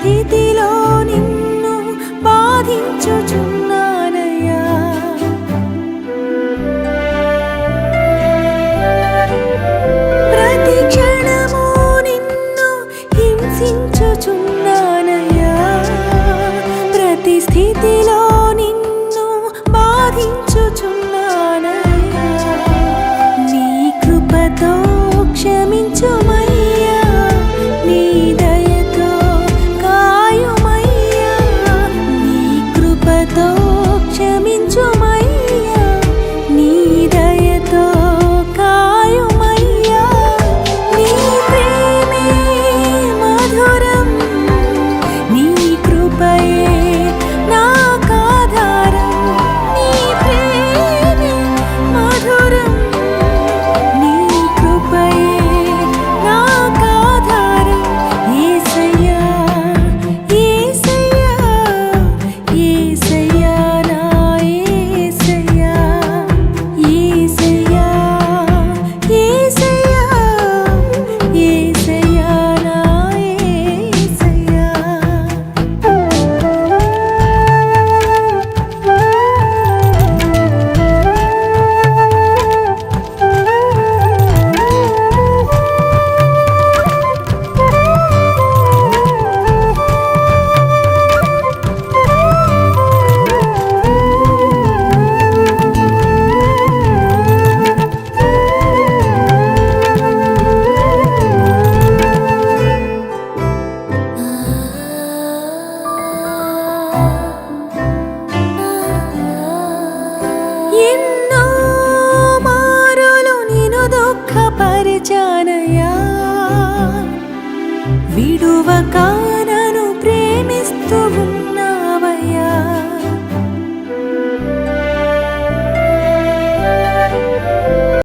స్థితిలో నిన్ను బాధించుచున్నానయ్యా. ప్రతి క్షణము నిన్ను హింసించుచున్నానయ్యా. ప్రతి స్థితిలో నిన్ను బాధించుచున్నానయ్యా. నీ కృపతో క్షమించుమయ్యా. నీ దయతో కాయుమయ్యా. నీ కృపతో క్షమించుమయ్యా. నీ దయతో కాయుమయ్యా. నీ ప్రేమే మధురం. నీ కృపయే నాకాధారం. నీ ప్రేమే మధురం. నీ కృపయే నాకాధారం. యేసయ్యా యేసయ్యా యేసయ్యా నా యేసయ్యా. యేసయ్యా యేసయ్యా యేసయ్యా నా యేసయ్యా. ఎన్నో మారులు నిన్ను దుఃఖపరిచానయ్యా. విడువక